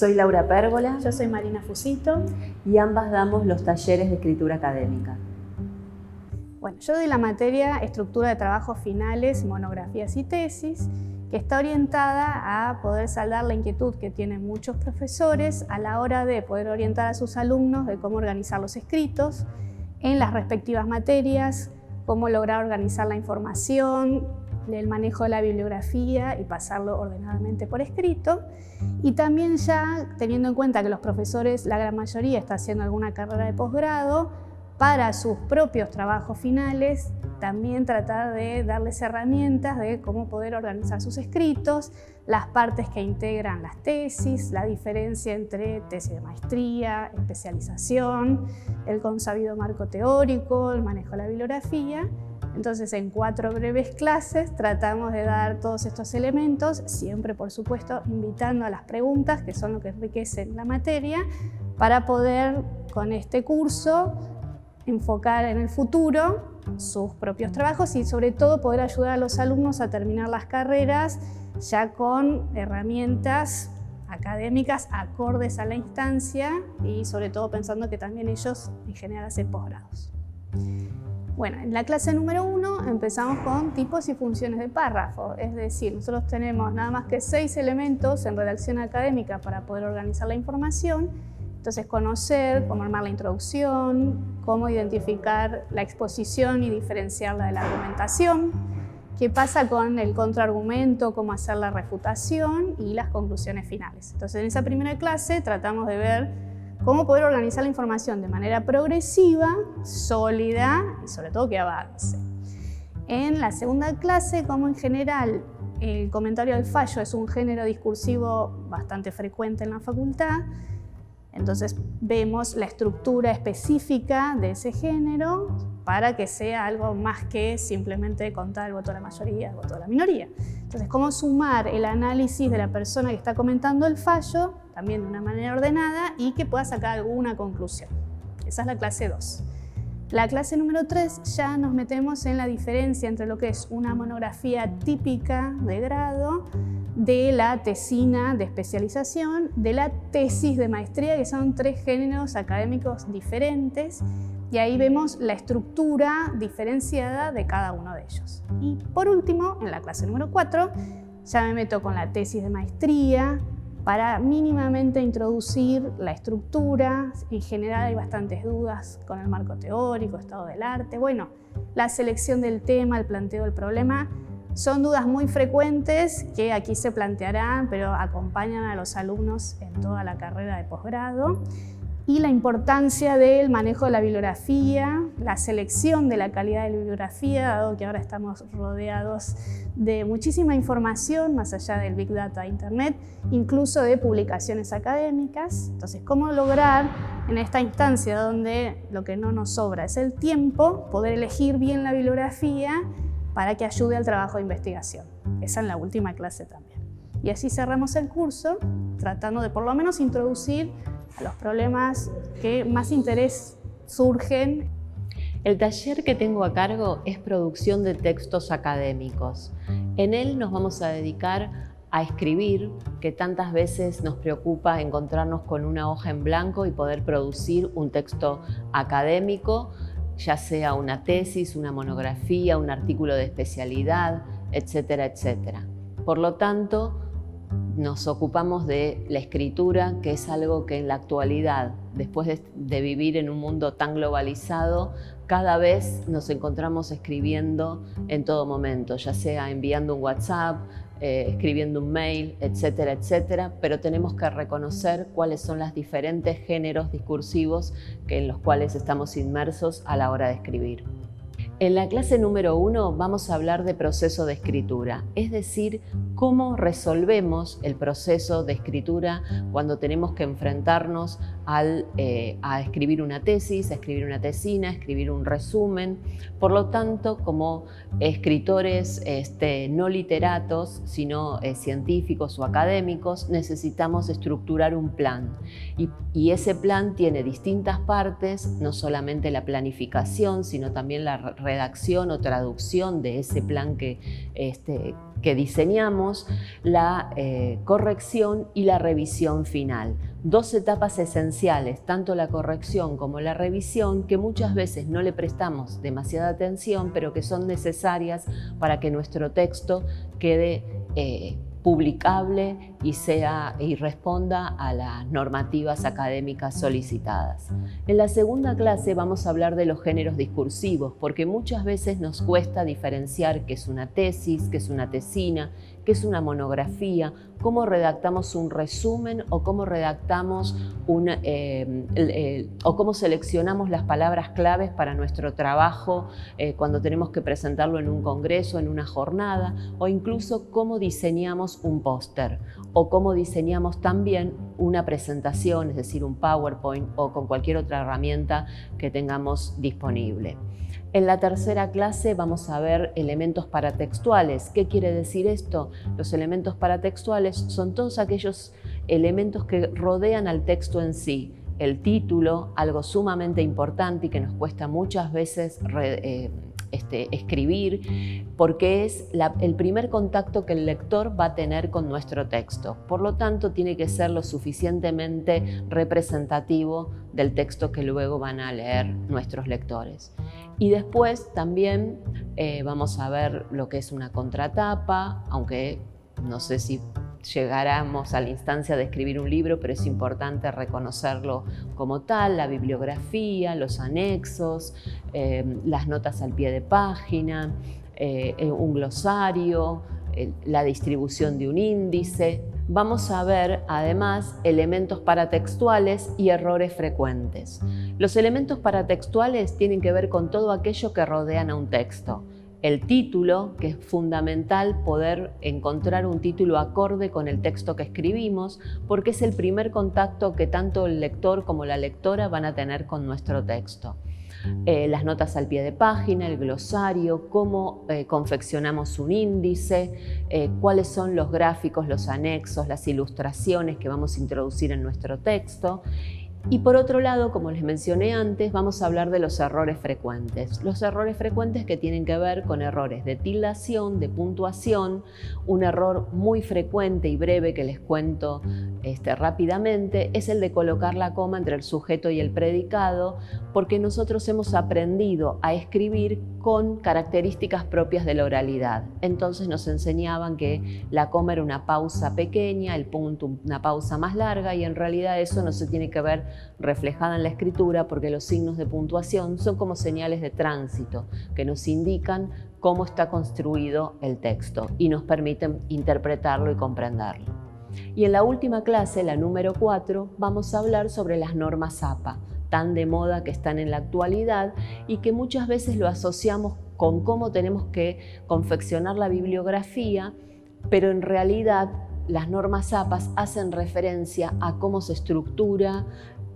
Soy Laura Pérgola. Yo soy Marina Fusito. Y ambas damos los talleres de escritura académica. Bueno, yo doy la materia Estructura de Trabajos Finales, Monografías y Tesis, que está orientada a poder saldar la inquietud que tienen muchos profesores a la hora de poder orientar a sus alumnos de cómo organizar los escritos en las respectivas materias, cómo lograr organizar la información, el manejo de la bibliografía y pasarlo ordenadamente por escrito. Y también ya teniendo en cuenta que los profesores, la gran mayoría, está haciendo alguna carrera de posgrado, para sus propios trabajos finales, también tratar de darles herramientas de cómo poder organizar sus escritos, las partes que integran las tesis, la diferencia entre tesis de maestría, especialización, el consabido marco teórico, el manejo de la bibliografía. Entonces, en 4 breves clases tratamos de dar todos estos elementos, siempre, por supuesto, invitando a las preguntas, que son lo que enriquecen la materia, para poder, con este curso, enfocar en el futuro sus propios trabajos y sobre todo poder ayudar a los alumnos a terminar las carreras ya con herramientas académicas acordes a la instancia y sobre todo pensando que también ellos en general hacen posgrados. Bueno, en la clase número 1 empezamos con tipos y funciones de párrafo, es decir, nosotros tenemos nada más que 6 elementos en redacción académica para poder organizar la información. Entonces, conocer cómo armar la introducción, cómo identificar la exposición y diferenciarla de la argumentación, qué pasa con el contraargumento, cómo hacer la refutación y las conclusiones finales. Entonces, en esa primera clase tratamos de ver cómo poder organizar la información de manera progresiva, sólida y sobre todo que avance. En la segunda clase, como en general el comentario del fallo es un género discursivo bastante frecuente en la facultad, entonces vemos la estructura específica de ese género para que sea algo más que simplemente contar el voto de la mayoría, el voto de la minoría. Entonces, cómo sumar el análisis de la persona que está comentando el fallo, también de una manera ordenada, y que pueda sacar alguna conclusión. Esa es la clase 2. La clase número 3 ya nos metemos en la diferencia entre lo que es una monografía típica de grado, de la tesina de especialización, de la tesis de maestría, que son 3 géneros académicos diferentes, y ahí vemos la estructura diferenciada de cada uno de ellos. Y por último, en la clase número 4, ya me meto con la tesis de maestría, para mínimamente introducir la estructura. En general hay bastantes dudas con el marco teórico, estado del arte. Bueno, la selección del tema, el planteo del problema, son dudas muy frecuentes que aquí se plantearán, pero acompañan a los alumnos en toda la carrera de posgrado. Y la importancia del manejo de la bibliografía, la selección de la calidad de la bibliografía, dado que ahora estamos rodeados de muchísima información, más allá del Big Data, Internet, incluso de publicaciones académicas. Entonces, ¿cómo lograr en esta instancia donde lo que no nos sobra es el tiempo, poder elegir bien la bibliografía para que ayude al trabajo de investigación? Esa en la última clase también. Y así cerramos el curso, tratando de por lo menos introducir a los problemas que más interés surgen. El taller que tengo a cargo es producción de textos académicos. En él nos vamos a dedicar a escribir, que tantas veces nos preocupa encontrarnos con una hoja en blanco y poder producir un texto académico, ya sea una tesis, una monografía, un artículo de especialidad, etcétera, etcétera. Por lo tanto, nos ocupamos de la escritura, que es algo que en la actualidad, después de vivir en un mundo tan globalizado, cada vez nos encontramos escribiendo en todo momento, ya sea enviando un WhatsApp, escribiendo un mail, etcétera, etcétera, pero tenemos que reconocer cuáles son los diferentes géneros discursivos en los cuales estamos inmersos a la hora de escribir. En la clase número 1 vamos a hablar de proceso de escritura, es decir, cómo resolvemos el proceso de escritura cuando tenemos que enfrentarnos a escribir una tesis, a escribir una tesina, a escribir un resumen. Por lo tanto, como escritores no literatos, sino científicos o académicos, necesitamos estructurar un plan. Y ese plan tiene distintas partes, no solamente la planificación, sino también la redacción o traducción de ese plan que diseñamos, la corrección y la revisión final. Dos etapas esenciales, tanto la corrección como la revisión, que muchas veces no le prestamos demasiada atención, pero que son necesarias para que nuestro texto quede publicable y responda a las normativas académicas solicitadas. En la segunda clase vamos a hablar de los géneros discursivos, porque muchas veces nos cuesta diferenciar qué es una tesis, qué es una tesina, qué es una monografía, cómo redactamos un resumen o cómo redactamos o cómo seleccionamos las palabras claves para nuestro trabajo cuando tenemos que presentarlo en un congreso, en una jornada, o incluso cómo diseñamos un póster o cómo diseñamos también una presentación, es decir, un PowerPoint o con cualquier otra herramienta que tengamos disponible. En la tercera clase vamos a ver elementos paratextuales. ¿Qué quiere decir esto? Los elementos paratextuales son todos aquellos elementos que rodean al texto en sí. El título, algo sumamente importante y que nos cuesta muchas veces escribir, porque es el primer contacto que el lector va a tener con nuestro texto. Por lo tanto, tiene que ser lo suficientemente representativo del texto que luego van a leer nuestros lectores. Y después también vamos a ver lo que es una contratapa, aunque no sé si llegáramos a la instancia de escribir un libro, pero es importante reconocerlo como tal, la bibliografía, los anexos, las notas al pie de página, un glosario, la distribución de un índice. Vamos a ver además elementos paratextuales y errores frecuentes. Los elementos paratextuales tienen que ver con todo aquello que rodean a un texto. El título, que es fundamental poder encontrar un título acorde con el texto que escribimos, porque es el primer contacto que tanto el lector como la lectora van a tener con nuestro texto. Las notas al pie de página, el glosario, cómo confeccionamos un índice, cuáles son los gráficos, los anexos, las ilustraciones que vamos a introducir en nuestro texto. Y por otro lado, como les mencioné antes, vamos a hablar de los errores frecuentes. Los errores frecuentes que tienen que ver con errores de tildación, de puntuación. Un error muy frecuente y breve que les cuento rápidamente es el de colocar la coma entre el sujeto y el predicado, porque nosotros hemos aprendido a escribir con características propias de la oralidad. Entonces nos enseñaban que la coma era una pausa pequeña, el punto una pausa más larga, y en realidad eso no se tiene que ver reflejada en la escritura, porque los signos de puntuación son como señales de tránsito que nos indican cómo está construido el texto y nos permiten interpretarlo y comprenderlo. Y en la última clase, la número 4, vamos a hablar sobre las normas APA, tan de moda que están en la actualidad y que muchas veces lo asociamos con cómo tenemos que confeccionar la bibliografía, pero en realidad las normas APA hacen referencia a cómo se estructura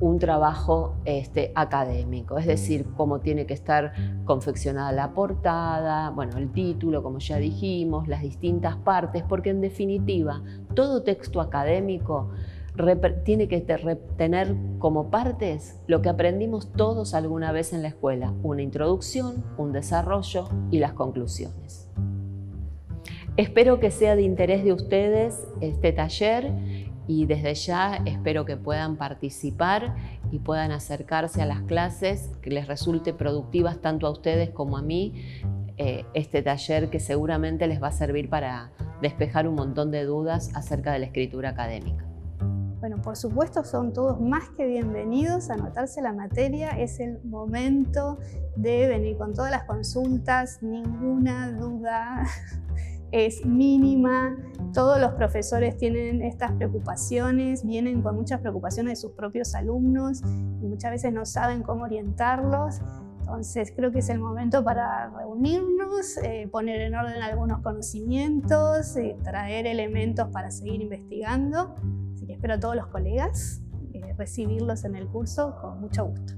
un trabajo académico, es decir, cómo tiene que estar confeccionada la portada, bueno, el título, como ya dijimos, las distintas partes, porque en definitiva todo texto académico tiene que tener como partes lo que aprendimos todos alguna vez en la escuela: una introducción, un desarrollo y las conclusiones. Espero que sea de interés de ustedes este taller y desde ya espero que puedan participar y puedan acercarse a las clases, que les resulte productivas tanto a ustedes como a mí este taller, que seguramente les va a servir para despejar un montón de dudas acerca de la escritura académica. Bueno, por supuesto son todos más que bienvenidos a anotarse la materia. Es el momento de venir con todas las consultas, ninguna duda es mínima. Todos los profesores tienen estas preocupaciones, vienen con muchas preocupaciones de sus propios alumnos y muchas veces no saben cómo orientarlos. Entonces creo que es el momento para reunirnos, poner en orden algunos conocimientos, traer elementos para seguir investigando. Así que espero a todos los colegas recibirlos en el curso con mucho gusto.